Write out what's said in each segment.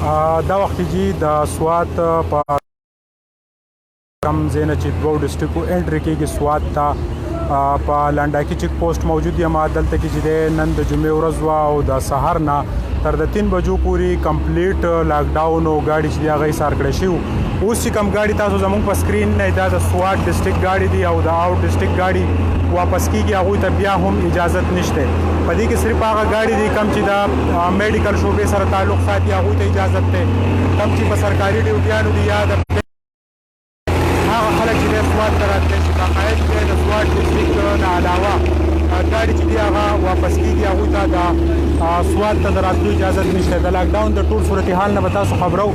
دا وخت جی د سوات په کم ځای نه چې دوو ډسټرکو انټري کېږي سوات ته په لنډاکي چیک پوسټ موجود یم. دلته کې چې دی نن د جمعې ورځ وه او د سهار نه تر د 3 بجو پورې کمپلیټ لاکډاون او ګاډي چې دی هغه ایثار کړی شوي. اوس چې کوم ګاډي تاسو زموږ په سکرین نه دا د سوات ډسټرک ګاډي دي او د آوټ ډسټرک ګاډي واپس کېږي هغوی ته بیا هم اجازت نشته. په دې کې صرف هغه ګاډي دي کوم چې د میډیکل شعبې سره تعلق ساتي هغوی ته اجازت دی. کوم چې په سرکاري ډیوټیانو دي یا د هغه خلک چې دی سوات ته راتلی شي باقاعد دی د سوات ډسټرک نه علاوه ګاډي چې دی هغه واپس کېږي هغوی ته د سوات ته د راتلو اجازت نشته. د لاکډاون د ټول صورتحال نه به تاسو خبرو.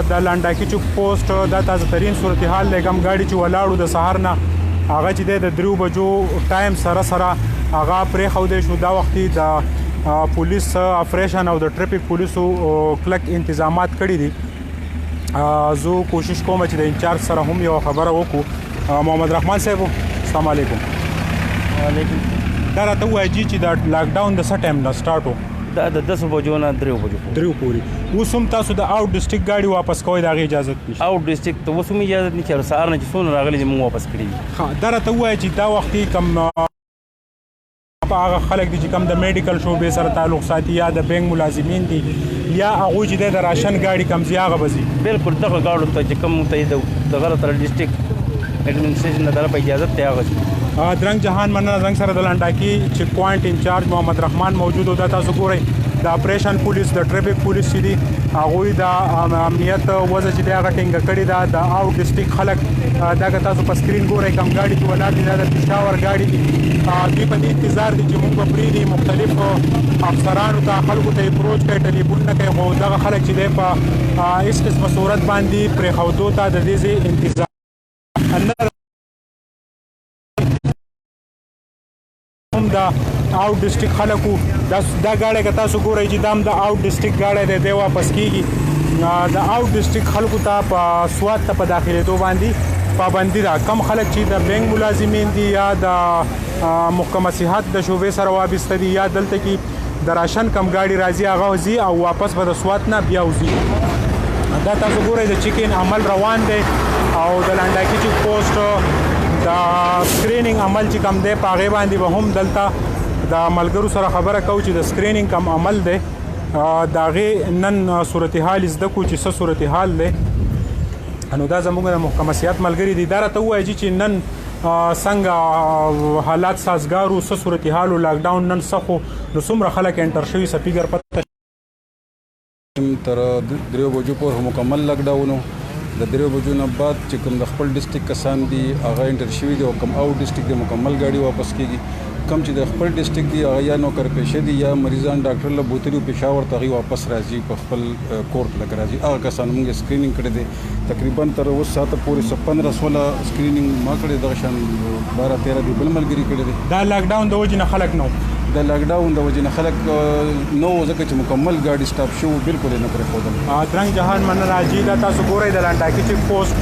د لنډاکي چوک پوسټ دا تازه ترین صورتحال دی. کوم ګاډي چې ولاړو د سهار نه هغه چې دی د 3 بجو ټایم سره هغه پرېښودی شو. دا وخت د پولیس اپریشن او د ټریفک پولیسو کلک انتظامات کړي دي. زه کوشش کوم چې د انچارج سره هم یو خبره وکړو. محمد رحمان صاحب السلام علیکم. وعلیکم. دا راته ووایه جی چې د لاکډاون د څه ټایم نه سټارټ و؟ دا د 10 بجو نه 3 بجو پورې. اوس هم تاسو د آوټ ډسټرک ګاډي واپس کوئ د هغې اجازت نشته؟ آوټ ډسټرک ته اوس هم اجازت نشته. سهار نه چې څونه راغلي چې موږ واپس کړي دي. دا راته ووایه چې دا وختي کم هغه خلک دي چې کم د میډیکل شعبې سره تعلق ساتي یا د بینک ملازمین دي یا هغوی چې د راشن ګاډي کم ځي هغه به ځي؟ بالکل دغه ګاډو ته چې کوم ته دغه تر ډسټرک ایډمنسټریشن نه طرفه اجازت دی هغه درنګ جهان مننه. زنګ سره د لنډاکي چیک پوینټ انچارج محمد رحمان موجود و. دا تاسو ګورئ د اپریشن پولیس د ټریفک پولیس چې دي هغوی د امنیت وضع چې دی هغه ټینګه کړې ده. د آوټ ډسټرک خلک دا که تاسو په سکرین ګورئ کوم ګاډي چې ولاړ دي دا د پېښور ګاډي دي. دوی په دې انتظار دي چې موږ به پرېږدي مختلفو افسرانو ته خلکو ته اپروچ کوي ټلیفون نه کوي خو دغه خلک چې دی په هېڅ قسمه صورت باندې پرېښودو ته د دې ځای انتظار هم د آوټ ډسټرک خلکو دا ګاډی که تاسو ګورئ چې دا هم د آوټ ډسټرک ګاډی دی دی واپس کېږي. د آوټ ډسټرک خلکو ته په سوات ته په داخلېدو باندې پابندي ده. کم خلک چې د بینک ملازمین دي یا د محکمه صحت د شعبې سره وابسته دي یا دلته کې د راشن کم ګاډي راځي هغه ځي او واپس به د سوات نه بیا وځي. دا تاسو ګورئ د چیک ان عمل روان دی او د لنډاکي چیک پوسټ د سکرینینګ عمل چې کم دی په هغې باندې به هم دلته د ملګرو سره خبره کوو چې د سکرینینګ کم عمل دی د هغې نن صورتحال زده کړو چې څه صورتحال دی. نو دا زموږ د محکمه صحت ملګري دي. دا راته ووایه چې نن څنګه حالات سازګار و څه صورتحال و لاکډاون نن څه خو نو څومره خلک انټر شوي څه فیګر پته تر 3 بجو پورې مکمل لاکډاون و. د 3 بجو نه بعد چې کوم د خپل ډسټرک کسان دي هغه انټر شوي دي او کوم آوټ ډسټرک د مکمل ګاډي واپس کېږي. کم چې د خپل ډسټرک دي هغه یا نوکر پیشه دي یا مریضان ډاکټر له بوتلي پېښور ته هغوی واپس راځي په خپل کور ته لکه راځي. هغه کسان موږ سکرینینګ کړی دی تقریبا تر اوس ساعته پورې 15-16 سکرینینګ ما کړی دغه شان 12-13 دی بل ملګري کړی دی. دا لاکډاون د وجې نه خلک نه د لاکډاون د وجې نه خلک نه و ځکه چې مکمل ګاډي سټاپ شو بالکل یې نه پرېښودل. درنګ جهان مننه حاجي. دا تاسو ګورئ د لنډاکي چیک پوسټ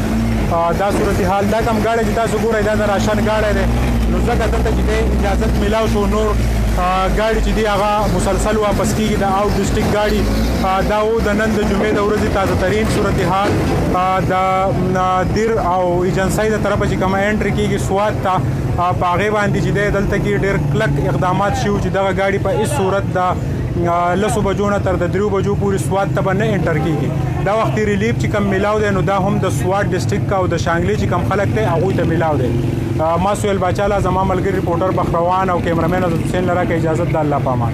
دا صورتحال. دا کوم ګاډی چې تاسو ګورئ دا د راشن ګاډی دی نو ځکه دلته چې دی اجازت میلاو شو. نور ګاډي چې دی هغه مسلسل واپس کېږي. د آوټ ډسټرک ګاډي دا و د نن د جمعې د ورځې تازه ترین صورتحال د دیر او ایجنسۍ د طرفه چې کومه انټري کېږي سوات ته په هغې باندې چې دی دلته کې ډېر کلک اقدامات شوي چې دغه ګاډي په هېڅ صورت د 10 بجو نه تر د 3 بجو پورې سوات ته به نه انټر کېږي. دا وختي ریلیف چې کوم میلاو دی نو دا هم د سوات ډسټرک او د شانګلې چې کوم خلک دی هغوی ته میلاو دی. ما سهیل باچا له زما ملګري رپورټر بخروان او کیمرامین حسین لره که اجازت د الله په امان.